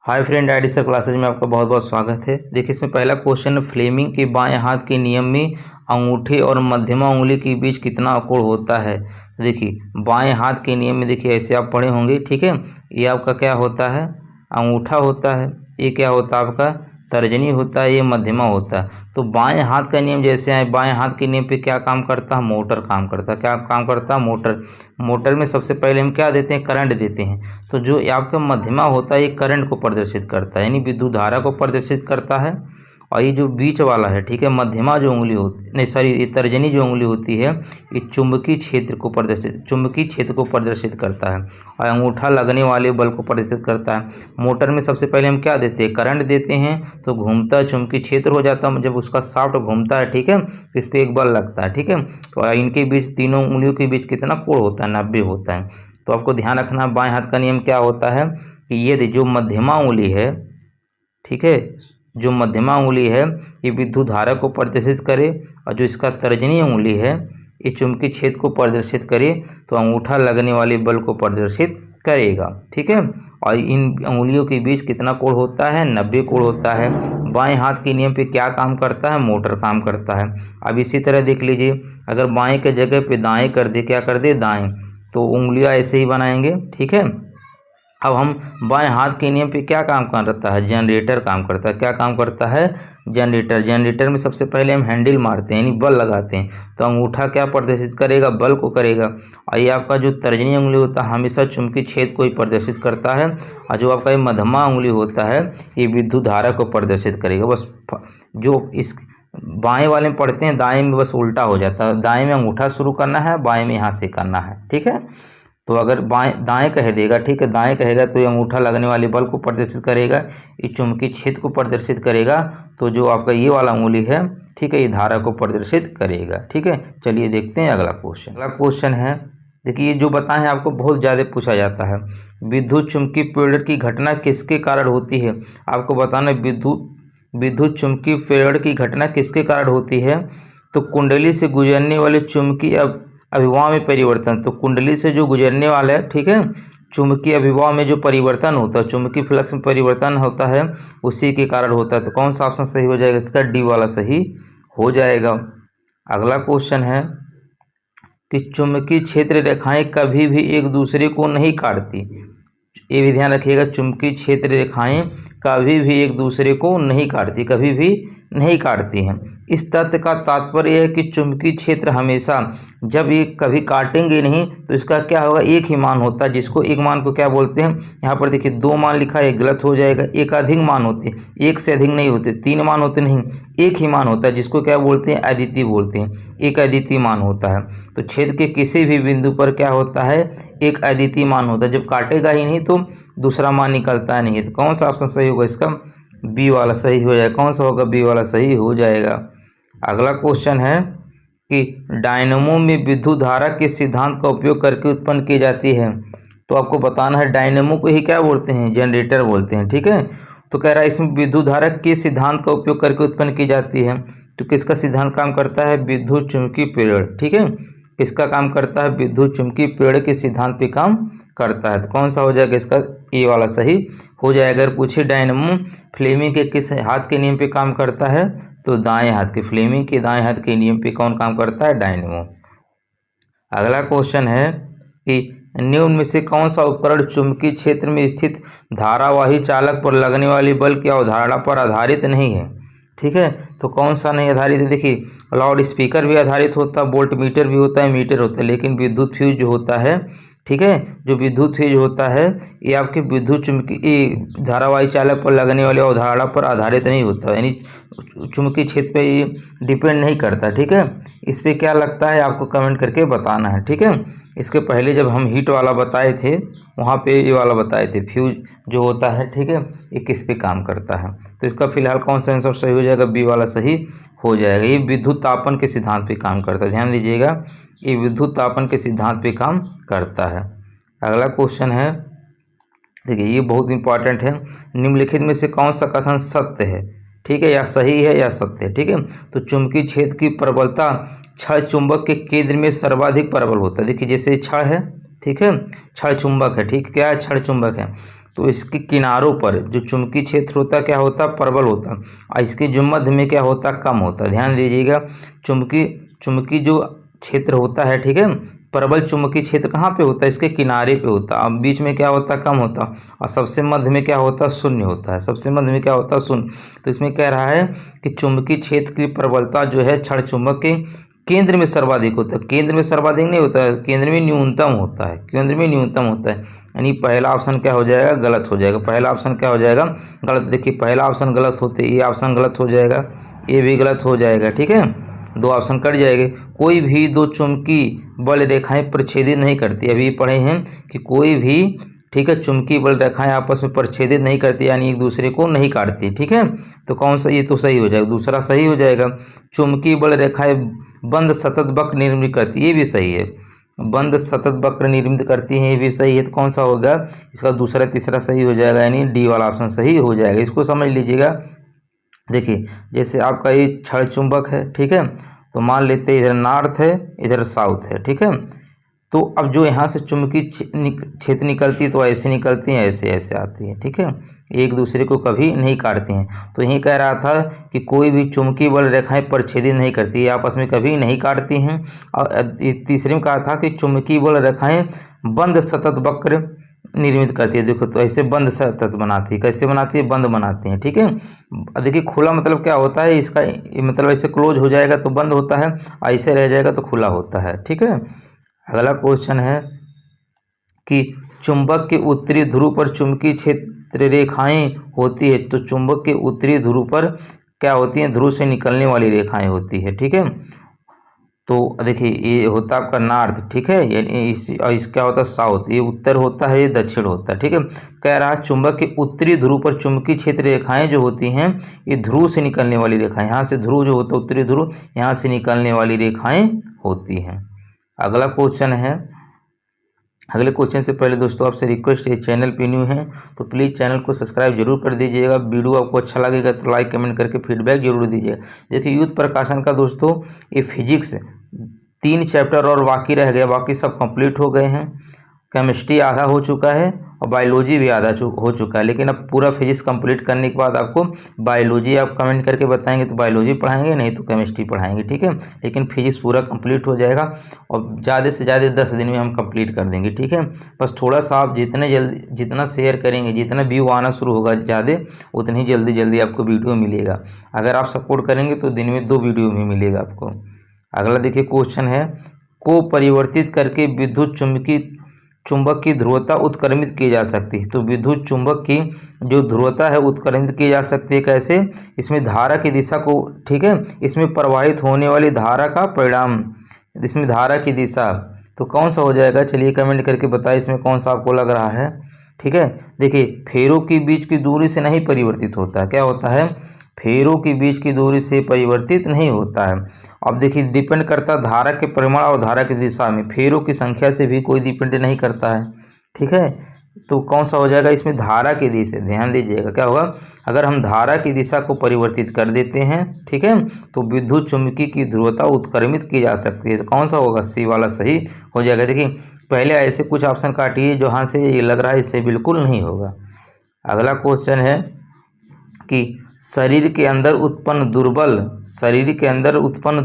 Hi friend, ID sir classes में आपका बहुत बहुत स्वागत है। देखिए इसमें पहला क्वेश्चन, फ्लेमिंग के बाएं हाथ के नियम में अंगूठे और मध्यमा उंगली के बीच कितना कोण होता है। तो देखिए बाएं हाथ के नियम में देखिए ऐसे आप पढ़े होंगे, ठीक है। ये आपका क्या होता है, अंगूठा होता है। ये क्या होता है आपका, तर्जनी होता है। ये मध्यमा होता है। तो बाएं हाथ का नियम जैसे है, बाएं हाथ के नियम पे क्या काम करता है, मोटर काम करता है। क्या काम करता है, मोटर। मोटर में सबसे पहले हम क्या देते हैं, करंट देते हैं। तो जो आपका मध्यमा होता है ये करंट को प्रदर्शित करता है, यानी विद्युत धारा को प्रदर्शित करता है। और ये जो बीच वाला है, ठीक है, मध्यमा जो उंगली होती नहीं सॉरी ये तर्जनी जो उंगली होती है, ये चुंबकीय क्षेत्र को प्रदर्शित करता है। और अंगूठा लगने वाले बल को प्रदर्शित करता है। मोटर में सबसे पहले हम क्या देते हैं, करंट देते हैं, तो घूमता चुंबकीय क्षेत्र हो जाता है। जब उसका शाफ्ट घूमता है, ठीक है, तो इस पर एक बल लगता है, ठीक है। तो इनके बीच, तीनों उंगलियों के बीच कितना कोण होता है, 90 होता है। तो आपको ध्यान रखना, बाएं हाथ का नियम क्या होता है कि ये जो मध्यमा उंगली है, ठीक है, जो मध्यमा उंगली है ये विद्युत धारा को प्रदर्शित करे, और जो इसका तर्जनी उंगली है ये चुंबकीय क्षेत्र को प्रदर्शित करे, तो अंगूठा लगने वाले बल को प्रदर्शित करेगा, ठीक है। और इन उंगलियों के बीच कितना कोण होता है, 90 कोण होता है। बाएं हाथ के नियम पे क्या काम करता है, मोटर काम करता है। अब इसी तरह देख लीजिए, अगर बाएं के जगह पे दाएं कर दे, क्या कर दे, दाएं, तो उंगलियां ऐसे ही बनाएंगे, ठीक है। अब हम बाएं हाथ के नियम पे क्या काम करता है, जनरेटर काम करता है। क्या काम करता है, जनरेटर। जनरेटर में सबसे पहले हम हैंडल मारते हैं, यानी बल लगाते हैं, तो अंगूठा क्या प्रदर्शित करेगा, बल को करेगा। और ये आपका जो तर्जनी उंगली होता है हमेशा चुंबकीय क्षेत्र को ही प्रदर्शित करता है, और जो आपका ये मध्यमा उंगली होता है ये विद्युत धारा को प्रदर्शित करेगा। बस जो इस बाएं वाले में पढ़ते हैं, दाएं में बस उल्टा हो जाता है। दाएं में अंगूठा शुरू करना है, बाएं में यहाँ से करना है, ठीक है। तो अगर दाएं कह देगा, ठीक है, दाएं कहेगा तो ये अंगूठा लगने वाले बल को प्रदर्शित करेगा, ये चुंबकीय क्षेत्र को प्रदर्शित करेगा। तो जो आपका ये वाला उंगली है, ठीक है, ये धारा को प्रदर्शित करेगा, ठीक है। चलिए देखते हैं अगला क्वेश्चन। अगला क्वेश्चन है, देखिए ये जो बताएं आपको बहुत ज़्यादा पूछा जाता है, विद्युत चुंबकीय प्रेरण की घटना किसके कारण होती है। आपको बताना विद्युत चुंबकीय प्रेरण की घटना किसके कारण होती है। तो कुंडली से गुजरने वाले चुंबकीय अभिभाव में परिवर्तन। तो कुंडली से जो गुजरने वाला है, ठीक है, चुंबकीय अभिभाव में जो परिवर्तन होता है, चुंबकीय फ्लक्स में परिवर्तन होता है, उसी के कारण होता है। तो कौन सा ऑप्शन सही हो जाएगा, इसका डी वाला सही हो जाएगा। अगला क्वेश्चन है कि चुंबकीय क्षेत्र रेखाएं कभी भी एक दूसरे को नहीं काटती। ये भी ध्यान रखिएगा, चुंबकीय क्षेत्र रेखाएं कभी भी एक दूसरे को नहीं काटती, कभी भी नहीं काटती हैं। इस तथ्य का तात्पर्य यह है कि चुंबकीय क्षेत्र हमेशा, जब ये कभी काटेंगे नहीं तो इसका क्या होगा, एक ही मान होता है, जिसको एक मान को क्या बोलते हैं, यहाँ पर देखिए 2 मान लिखा है, गलत हो जाएगा। एक अधिक मान होते हैं, एक से अधिक नहीं होते, 3 मान होते नहीं, एक ही मान होता है, जिसको क्या बोलते हैं, अद्वितीय बोलते हैं। एक अद्वितीय मान होता है। तो क्षेत्र के किसी भी बिंदु पर क्या होता है, एक अद्वितीय मान होता है। जब काटेगा ही नहीं तो दूसरा मान निकलता नहीं है। तो कौन सा ऑप्शन सही होगा, इसका बी वाला सही हो जाएगा। कौन सा होगा, बी वाला सही हो जाएगा। अगला क्वेश्चन है कि डायनेमो में विद्युत धारा के सिद्धांत का उपयोग करके उत्पन्न की जाती है। तो आपको बताना है, डायनेमो को ही क्या बोलते हैं, जनरेटर बोलते हैं, ठीक है। तो कह रहा है इसमें विद्युत धारा के सिद्धांत का उपयोग करके उत्पन्न की जाती है। तो किसका सिद्धांत काम करता है, विद्युत चुंबकीय प्रेरण, ठीक है। किसका काम करता है, विद्युत चुंबकीय प्रेरण के सिद्धांत पे काम करता है। तो कौन सा हो जाएगा, इसका ए वाला सही हो जाएगा। अगर पूछे डायनेमो फ्लेमिंग के किस हाथ के नियम पे काम करता है, तो दाएं हाथ के, फ्लेमिंग के दाएं हाथ के नियम पे कौन काम करता है, डायनेमो। अगला क्वेश्चन है कि निम्न में से कौन सा उपकरण चुंबकीय क्षेत्र में स्थित धारावाही चालक पर लगने वाली बल की अवधारणा पर आधारित नहीं है, ठीक है। तो कौन सा नहीं आधारित है, देखिए लाउड स्पीकर भी आधारित होता है, वोल्ट मीटर भी होता है, मीटर होता है, लेकिन विद्युत फ्यूज जो होता है, ठीक है, जो विद्युत फ्यूज होता है ये आपके विद्युत चुंबकीय धारावाही चालक पर लगने वाली अवधारणा पर आधारित नहीं होता, यानी चुंबकीय क्षेत्र पे ये डिपेंड नहीं करता, ठीक है। इस पे क्या लगता है आपको कमेंट करके बताना है, ठीक है। इसके पहले जब हम हीट वाला बताए थे वहाँ पे ये वाला बताए थे, फ्यूज जो होता है, ठीक है, ये किस पे काम करता है। तो इसका फिलहाल कौन सा आंसर सही हो जाएगा, बी वाला सही हो जाएगा। ये विद्युत तापन के सिद्धांत पे काम करता है, ध्यान दीजिएगा, ये विद्युत तापन के सिद्धांत पे काम करता है। अगला क्वेश्चन है, देखिए ये बहुत इंपॉर्टेंट है, निम्नलिखित में से कौन सा कथन सत्य है, ठीक है, या सही है या सत्य है, ठीक है। तो चुंबकीय क्षेत्र की प्रबलता क्षय चुंबक के केंद्र में सर्वाधिक प्रबल होता है। देखिए जैसे क्षय है, ठीक है, क्षय चुंबक है, ठीक, क्या है, क्षय चुंबक है। तो इसके किनारों पर जो चुंबकीय क्षेत्र होता है क्या होता है, प्रबल होता है, और इसके जो मध्य में क्या होता है, कम होता है। ध्यान दीजिएगा, चुंबकीय जो क्षेत्र होता है, ठीक है, प्रबल चुंबकीय क्षेत्र कहाँ पे होता है, इसके किनारे पे होता है। अब बीच में क्या होता है, कम होता है, और सबसे मध्य में क्या होता है, शून्य होता है। सबसे मध्य में क्या होता है, शून्य। तो इसमें कह रहा है कि चुंबकीय क्षेत्र की प्रबलता जो है क्षण चुंबक के केंद्र में सर्वाधिक होता है। केंद्र में सर्वाधिक नहीं होता है, केंद्र में न्यूनतम होता है, केंद्र में न्यूनतम होता है। यानी पहला ऑप्शन क्या हो जाएगा, गलत हो जाएगा। पहला ऑप्शन क्या हो जाएगा, गलत। देखिए पहला ऑप्शन गलत होते ये ऑप्शन गलत हो जाएगा, ये भी गलत हो जाएगा, ठीक है, दो ऑप्शन कट जाएंगे। कोई भी दो चुंबकीय बल रेखाएं प्रच्छेदित नहीं करती। अभी पढ़े हैं कि कोई भी, ठीक है, चुंबकीय बल रेखाएं आपस में प्रच्छेदित नहीं करती, यानी एक दूसरे को नहीं काटती, ठीक है। तो कौन सा, ये तो सही हो जाएगा, दूसरा सही हो जाएगा। चुंबकीय बल रेखाएं बंद सतत वक्र निर्मित करती, ये भी सही है। बंद सतत वक्र निर्मित करती हैं, ये भी सही है। तो कौन सा होगा इसका, दूसरा तीसरा सही हो जाएगा, यानी डी वाला ऑप्शन सही हो जाएगा। इसको समझ लीजिएगा। देखिए जैसे आपका ये क्षण चुंबक है, ठीक है, तो मान लेते हैं इधर नॉर्थ है, इधर साउथ है, ठीक है। तो अब जो यहाँ से चुंबकीय क्षेत्र निकलती है तो ऐसे निकलती हैं, ऐसे ऐसे आती है, ठीक है, एक दूसरे को कभी नहीं काटती हैं। तो यही कह रहा था कि कोई भी चुंबकीय बल रेखाएं प्रच्छेदित नहीं करती, ये आपस में कभी नहीं काटती हैं। और तीसरे में कहा था कि चुंबकीय बल रेखाएं बंद सतत वक्र निर्मित करती है। देखो तो ऐसे बंद सतत बनाती है, कैसे बनाती है, बंद बनाती है, ठीक है। देखिए खुला मतलब क्या होता है, इसका मतलब ऐसे क्लोज हो जाएगा तो बंद होता है, ऐसे रह जाएगा तो खुला होता है, ठीक है। अगला क्वेश्चन है कि चुंबक के उत्तरी ध्रुव पर चुंबकीय क्षेत्र रेखाएं होती है। तो चुंबक के उत्तरी ध्रुव पर क्या होती हैं, ध्रुव से निकलने वाली रेखाएं होती है, ठीक है। तो देखिए ये होता है आपका नॉर्थ, ठीक है, यानी इस क्या होता है साउथ, ये उत्तर होता है, ये दक्षिण होता है, ठीक है। कह रहा है चुंबक के उत्तरी ध्रुव पर चुंबकीय क्षेत्र रेखाएं जो होती हैं ये ध्रुव से निकलने वाली रेखाएं, यहाँ से ध्रुव जो होता है उत्तरी ध्रुव, यहाँ से निकलने वाली रेखाएं होती हैं। अगला क्वेश्चन है, अगले क्वेश्चन से पहले दोस्तों आपसे रिक्वेस्ट है, चैनल पे न्यू हैं तो प्लीज़ चैनल को सब्सक्राइब जरूर कर दीजिएगा। वीडियो आपको अच्छा लगेगा तो लाइक कमेंट करके फीडबैक जरूर दीजिएगा। देखिए युद्ध प्रकाशन का दोस्तों ये फिजिक्स 3 चैप्टर और बाकी रह गए, बाकी सब कंप्लीट हो गए हैं। केमिस्ट्री आधा हो चुका है और बायोलॉजी भी आधा हो चुका है, लेकिन अब पूरा फिजिक्स कंप्लीट करने के बाद आपको बायोलॉजी आप कमेंट करके बताएंगे तो बायोलॉजी पढ़ाएंगे, नहीं तो केमिस्ट्री पढ़ाएंगे, ठीक है। लेकिन फिजिक्स पूरा कंप्लीट हो जाएगा और ज़्यादा से ज़्यादा 10 दिन में हम कंप्लीट कर देंगे, ठीक है। बस थोड़ा सा आप जितना शेयर करेंगे, जितना व्यू आना शुरू होगा ज़्यादा, उतनी जल्दी आपको वीडियो मिलेगा। अगर आप सपोर्ट करेंगे तो दिन में 2 वीडियो भी मिलेगा आपको। अगला देखिए क्वेश्चन है, को परिवर्तित करके विद्युत चुंबक की ध्रुवता उत्क्रमित की जा सकती है। तो विद्युत चुंबक की जो ध्रुवता है उत्क्रमित की जा सकती है, कैसे, इसमें धारा की दिशा को, ठीक है, इसमें प्रवाहित होने वाली धारा का परिणाम, इसमें धारा की दिशा, तो कौन सा हो जाएगा, चलिए कमेंट करके बताइए इसमें कौन सा आपको लग रहा है, ठीक है। देखिए फेरों के बीच की दूरी से नहीं परिवर्तित होता है, क्या होता है, फेरों के बीच की दूरी से परिवर्तित नहीं होता है। अब देखिए डिपेंड करता है धारा के परिमाण और धारा की दिशा में, फेरों की संख्या से भी कोई डिपेंड नहीं करता है, ठीक है। तो कौन सा हो जाएगा, इसमें धारा की दिशा, ध्यान दीजिएगा क्या होगा, अगर हम धारा की दिशा को परिवर्तित कर देते हैं, ठीक है, तो विद्युत चुंबकीय की ध्रुवता उत्क्रमित की जा सकती है। तो कौन सा होगा, सी वाला सही हो जाएगा। देखिए पहले ऐसे कुछ ऑप्शन काटिए जहाँ से ये लग रहा है इससे बिल्कुल नहीं होगा। अगला क्वेश्चन है कि शरीर के अंदर उत्पन्न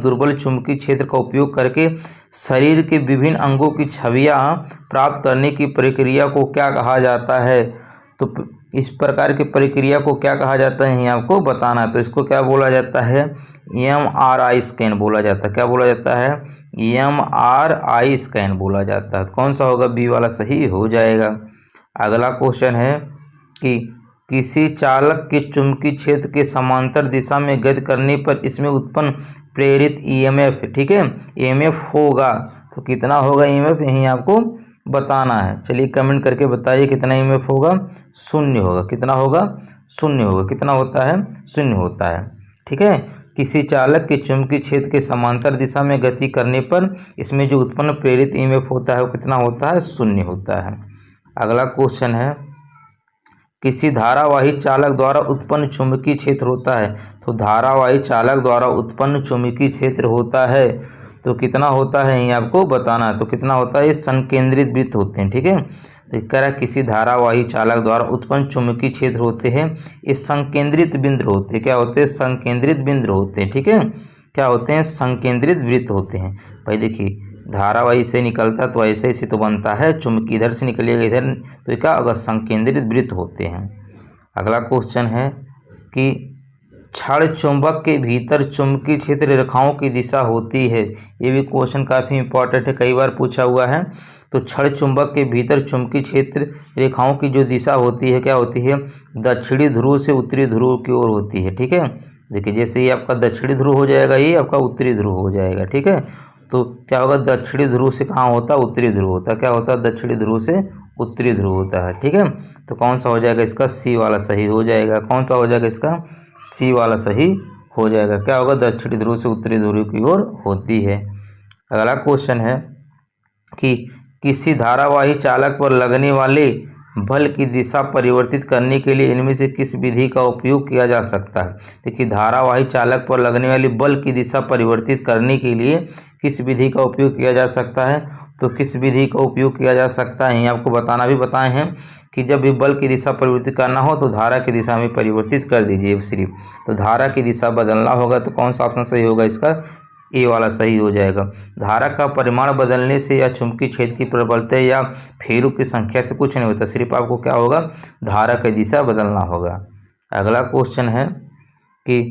दुर्बल चुंबकीय क्षेत्र का उपयोग करके शरीर के विभिन्न अंगों की छवियां प्राप्त करने की प्रक्रिया को क्या कहा जाता है। तो इस प्रकार की प्रक्रिया को क्या कहा जाता है, ये आपको बताना है। तो इसको क्या बोला जाता है, MRI स्कैन बोला जाता है। क्या बोला जाता है, MRI स्कैन बोला जाता है। कौन सा होगा, बी वाला सही हो जाएगा। अगला क्वेश्चन है कि किसी चालक के चुंबकीय क्षेत्र के समांतर दिशा में गति करने पर इसमें उत्पन्न प्रेरित EMF, ठीक है, EMF होगा। तो कितना होगा EMF, यही आपको बताना है। चलिए कमेंट करके बताइए कितना EMF होगा, 0 होगा। कितना होगा, 0 होगा। कितना होता है, 0 होता है, ठीक है। किसी चालक के चुंबकीय क्षेत्र के समांतर दिशा में गति करने पर इसमें जो उत्पन्न प्रेरित EMF होता है वो कितना होता है, 0 होता है। अगला क्वेश्चन है, किसी धारावाही चालक द्वारा उत्पन्न चुंबकीय क्षेत्र होता है। तो धारावाही चालक द्वारा उत्पन्न चुंबकीय क्षेत्र होता है तो कितना होता है, ये आपको बताना है। तो कितना होता है, ये संकेंद्रित वृत्त होते हैं, ठीक है। तो कह रहा है किसी धारावाही चालक द्वारा उत्पन्न चुंबकीय क्षेत्र होते हैं, ये संकेंद्रित बिंदु होते हैं। क्या होते हैं? संकेंद्रित बिंदु होते हैं। ठीक है, क्या होते हैं? संकेंद्रित वृत्त होते हैं। भाई देखिए, धारावाही से निकलता तो ऐसे ऐसे तो बनता है, चुंबकीय इधर से निकलेगा इधर, तो क्या अगर संकेंद्रित वृत्त होते हैं। अगला क्वेश्चन है कि क्षण चुंबक के भीतर चुंबकीय क्षेत्र रेखाओं की दिशा होती है। ये भी क्वेश्चन काफ़ी इंपॉर्टेंट है, कई बार पूछा हुआ है। तो क्षण चुंबक के भीतर चुंबकीय क्षेत्र रेखाओं की जो दिशा होती है क्या होती है? दक्षिणी ध्रुव से उत्तरी ध्रुव की ओर होती है। ठीक है, देखिए जैसे ये आपका दक्षिणी ध्रुव हो जाएगा, ये आपका उत्तरी ध्रुव हो जाएगा। ठीक है, तो क्या होगा? दक्षिणी ध्रुव से कहाँ होता है? उत्तरी ध्रुव होता है। क्या होता है? दक्षिणी ध्रुव से उत्तरी ध्रुव होता है। ठीक है, तो कौन सा हो जाएगा इसका? सी वाला सही हो जाएगा। कौन सा हो जाएगा इसका? सी वाला सही हो जाएगा। क्या होगा? दक्षिणी ध्रुव से उत्तरी ध्रुव की ओर होती है। अगला क्वेश्चन है कि किसी धारावाही चालक पर लगने वाले बल की दिशा परिवर्तित करने के लिए इनमें से किस विधि का उपयोग किया जा सकता है? देखिए, धारावाही चालक पर लगने वाली बल की दिशा परिवर्तित करने के लिए किस विधि का उपयोग किया जा सकता है? तो किस विधि का उपयोग किया जा सकता है, ये आपको बताना भी बताए हैं कि जब भी बल की दिशा परिवर्तित करना हो तो धारा की दिशा में परिवर्तित कर दीजिए सिर्फ। तो धारा की दिशा बदलना होगा, तो कौन सा ऑप्शन सही होगा इसका? ए वाला सही हो जाएगा। धारा का परिमाण बदलने से या चुंबकीय क्षेत्र की प्रबलता या फेरों की संख्या से कुछ नहीं होता, सिर्फ आपको क्या होगा? धारा की दिशा बदलना होगा। अगला क्वेश्चन है कि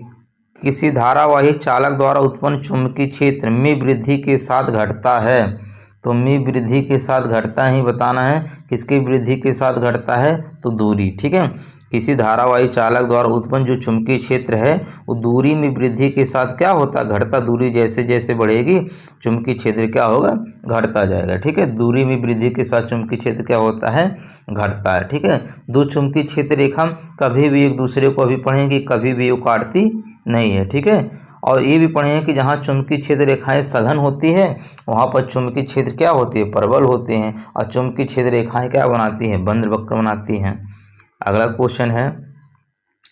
किसी धारावाही चालक द्वारा उत्पन्न चुंबकीय क्षेत्र में वृद्धि के साथ घटता है। तो में वृद्धि के साथ घटता ही बताना है। किसकी वृद्धि के साथ घटता है? तो दूरी। ठीक है, किसी धारावाही चालक द्वारा उत्पन्न जो चुंबकीय क्षेत्र है वो दूरी में वृद्धि के साथ क्या होता है? घटता। दूरी जैसे जैसे बढ़ेगी चुंबकीय क्षेत्र क्या होगा? घटता जाएगा। ठीक है, दूरी में वृद्धि के साथ चुंबकीय क्षेत्र क्या होता है? घटता है। ठीक है, दो चुंबकीय क्षेत्र रेखा कभी भी एक दूसरे को अभी पढ़ेंगे, कभी भी वो काटती नहीं है। ठीक है, और ये भी पढ़े कि जहाँ चुंबकीय क्षेत्र रेखाएं सघन होती है वहाँ पर चुंबकीय क्षेत्र क्या होती है? प्रबल होते हैं, और चुंबकीय क्षेत्र रेखाएं क्या बनाती हैं? बंद वक्र बनाती हैं। अगला क्वेश्चन है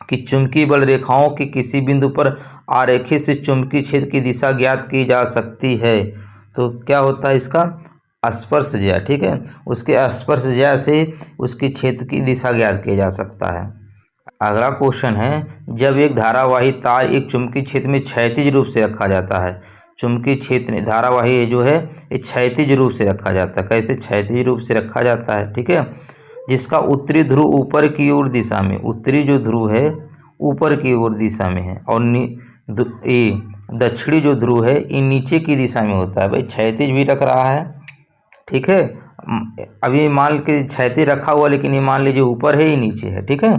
कि चुंबकीय बल रेखाओं के किसी बिंदु पर आरेखित से चुंबकीय क्षेत्र की दिशा ज्ञात की जा सकती है। तो क्या होता है इसका? स्पर्शज्या। ठीक है, उसके स्पर्शज्या से उसके क्षेत्र की दिशा ज्ञात किया जा सकता है। अगला क्वेश्चन है, जब एक धारावाही तार एक चुंबकीय क्षेत्र में क्षैतिज रूप से रखा जाता है। चुंबकीय क्षेत्र धारावाही जो है ये क्षैतिज रूप से रखा जाता है। कैसे क्षैतिज रूप से रखा जाता है? ठीक है, जिसका उत्तरी ध्रुव ऊपर की ओर दिशा में, उत्तरी जो ध्रुव है ऊपर की ओर दिशा में है, और ये दक्षिणी जो ध्रुव है ये नीचे की दिशा में होता है। भाई क्षैतिज भी रख रहा है। ठीक है, अभी मान के क्षैतिज रखा हुआ, लेकिन ये मान लीजिए ऊपर है, ये नीचे है। ठीक है,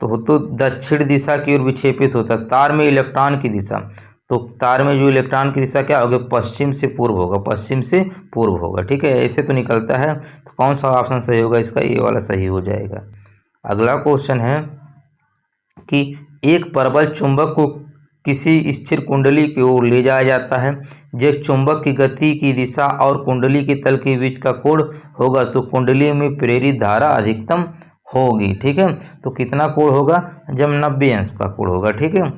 तो दक्षिण दिशा की ओर विक्षेपित होता है। तार में इलेक्ट्रॉन की दिशा, तो तार में जो इलेक्ट्रॉन की दिशा क्या होगी? पश्चिम से पूर्व होगा, पश्चिम से पूर्व होगा। ठीक है, ऐसे तो निकलता है। तो कौन सा ऑप्शन सही होगा इसका? ये वाला सही हो जाएगा। अगला क्वेश्चन है कि एक प्रबल चुंबक को किसी स्थिर कुंडली की ओर ले जाया जाता है। जब चुंबक की गति की दिशा और कुंडली के तल के बीच का कोण होगा तो कुंडली में प्रेरित धारा अधिकतम होगी। ठीक है, तो कितना कोण होगा? जब 90 अंश का कोण होगा। ठीक है,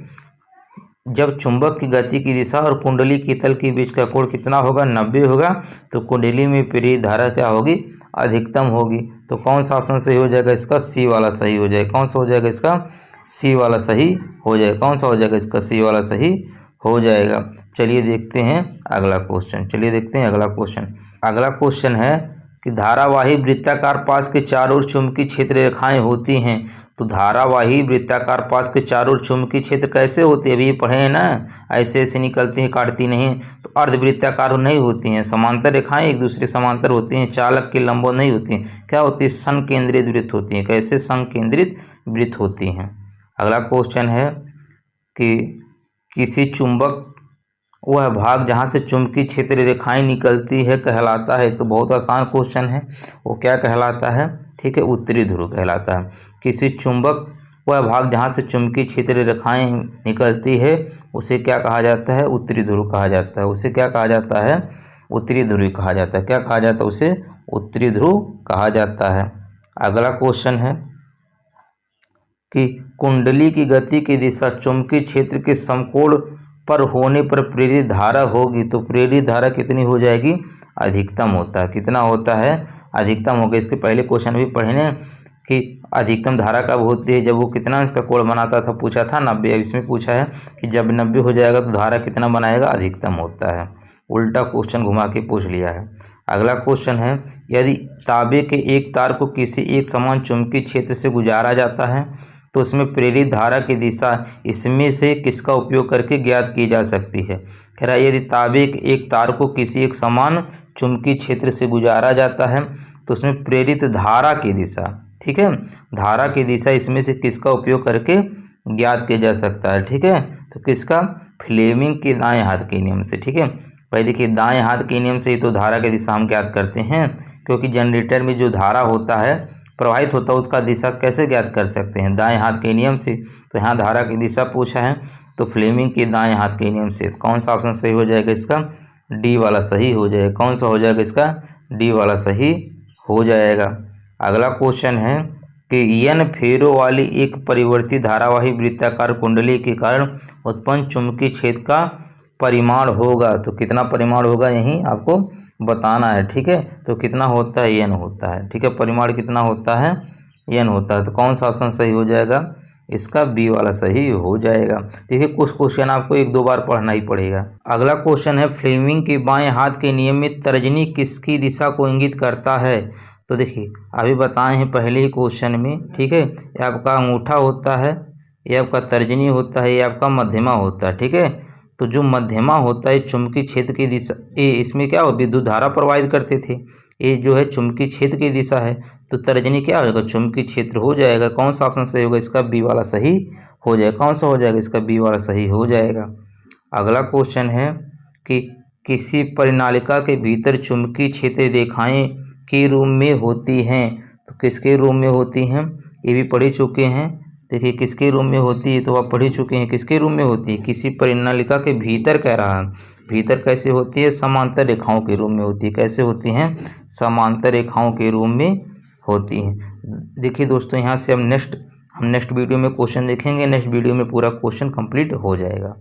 जब चुंबक की गति की दिशा और कुंडली के तल के बीच का कोण कितना होगा? 90 होगा। तो कुंडली में प्रेरित धारा क्या होगी? अधिकतम होगी। तो कौन सा ऑप्शन सही हो जाएगा इसका? सी वाला सही हो जाएगा। कौन सा हो जाएगा इसका? सी वाला सही हो जाएगा। कौन सा हो जाएगा इसका? सी वाला सही हो जाएगा। चलिए देखते हैं अगला क्वेश्चन। अगला क्वेश्चन है कि धारावाही वृत्ताकार पास के चारों ओर चुंबकीय क्षेत्र रेखाएं होती हैं। तो धारावाही वृत्ताकार पास के चारों ओर चुंबकीय क्षेत्र कैसे होती है? अभी पढ़े हैं ना, ऐसे ऐसे निकलती हैं, काटती नहीं। तो अर्धवृत्ताकार नहीं होती हैं, समांतर रेखाएं एक दूसरे समांतर होती हैं, चालक के लंबवत नहीं होती हैं। क्या होती है? संकेंद्रित वृत्त होती हैं। कैसे? संकेंद्रित वृत्त होती हैं। अगला क्वेश्चन है कि किसी चुंबक वह भाग जहाँ से चुंबकीय क्षेत्र रेखाएं निकलती है कहलाता है। तो बहुत आसान क्वेश्चन है, वो क्या कहलाता है? ठीक है, उत्तरी ध्रुव कहलाता है। किसी चुंबक वह भाग जहाँ से चुंबकीय क्षेत्र रेखाएं निकलती है उसे क्या कहा जाता है? उत्तरी ध्रुव कहा जाता है। उसे क्या कहा जाता है? उत्तरी ध्रुव कहा जाता है। क्या कहा जाता है? उसे उत्तरी ध्रुव कहा जाता है। अगला क्वेश्चन है कि कुंडली की गति की दिशा चुंबकीय क्षेत्र के समकोण पर होने पर प्रेरित धारा होगी। तो प्रेरित धारा कितनी हो जाएगी? अधिकतम होता है। कितना होता है? अधिकतम होगा। इसके पहले क्वेश्चन भी पढ़े ना कि अधिकतम धारा कब होती है, जब वो कितना इसका कोण बनाता था, पूछा था 90। अब इसमें पूछा है कि जब 90 हो जाएगा तो धारा कितना बनाएगा, अधिकतम होता है। उल्टा क्वेश्चन घुमा के पूछ लिया है। अगला क्वेश्चन है, यदि तांबे के एक तार को किसी एक समान चुंबकीय क्षेत्र से गुजारा जाता है तो उसमें प्रेरित धारा की दिशा इसमें से किसका उपयोग करके ज्ञात की जा सकती है। कह रहा है यदि तांबे के एक तार को किसी एक समान चुंबकीय क्षेत्र से गुजारा जाता है तो उसमें प्रेरित धारा की दिशा, ठीक है, धारा की दिशा इसमें से किसका उपयोग करके ज्ञात किया जा सकता है। ठीक है, तो किसका, फ्लेमिंग के दाएं हाथ के नियम से। ठीक है, भाई देखिए दाएं हाथ के नियम से ही तो धारा की दिशा हम ज्ञात करते हैं, क्योंकि जनरेटर में जो धारा होता है प्रवाहित होता है उसका दिशा कैसे ज्ञात कर सकते हैं, दाएं हाथ के नियम से। तो यहाँ धारा की दिशा पूछा है तो फ्लेमिंग के दाएं हाथ के नियम से। कौन सा ऑप्शन सही हो जाएगा इसका, डी वाला सही हो जाएगा। कौन सा हो जाएगा इसका, डी वाला सही हो जाएगा। अगला क्वेश्चन है कि एन फेरों वाली एक परिवर्ती धारावाही वृत्ताकार कुंडली के कारण उत्पन्न चुंबकीय क्षेत्र का परिमाण होगा। तो कितना परिमाण होगा यही आपको बताना है। ठीक है, तो कितना होता है, एन होता है। ठीक है, परिमाण कितना होता है, एन होता है। तो कौन सा ऑप्शन सही हो जाएगा, इसका बी वाला सही हो जाएगा। देखिए कुछ क्वेश्चन आपको एक दो बार पढ़ना ही पड़ेगा। अगला क्वेश्चन है, फ्लेमिंग के बाएं हाथ के नियम में तर्जनी किसकी दिशा को इंगित करता है। तो देखिए अभी बताए हैं पहले ही क्वेश्चन में। ठीक है, ये आपका अंगूठा होता है, ये आपका तर्जनी होता है, ये आपका मध्यमा होता है। ठीक है, तो जो मध्यमा होता है चुंबकीय क्षेत्र की दिशा, ये इसमें क्या हो, विद्युत धारा प्रवाहित करते थे, ये जो है चुंबकीय क्षेत्र की दिशा है। तो तर्जनी क्या होगा, चुंबकीय क्षेत्र हो जाएगा। कौन सा ऑप्शन सही होगा, इसका बी वाला सही हो जाएगा। कौन सा हो जाएगा, इसका बी वाला सही हो जाएगा। अगला क्वेश्चन है कि किसी परिनालिका के भीतर चुंबकीय क्षेत्र रेखाएं के रूप में होती हैं। तो किसके रूप में होती हैं, ये भी पढ़ चुके हैं। देखिए किसके रूप में होती है, तो आप पढ़ चुके हैं। किसके रूप में होती है, किसी परिनालिका के भीतर कह रहा है। भीतर कैसे होती है, समांतर रेखाओं के रूप में होती है। कैसे होती हैं, समांतर रेखाओं के रूप में होती हैं। देखिए दोस्तों यहाँ से हम नेक्स्ट वीडियो में क्वेश्चन देखेंगे। नेक्स्ट वीडियो में पूरा क्वेश्चन कंप्लीट हो जाएगा।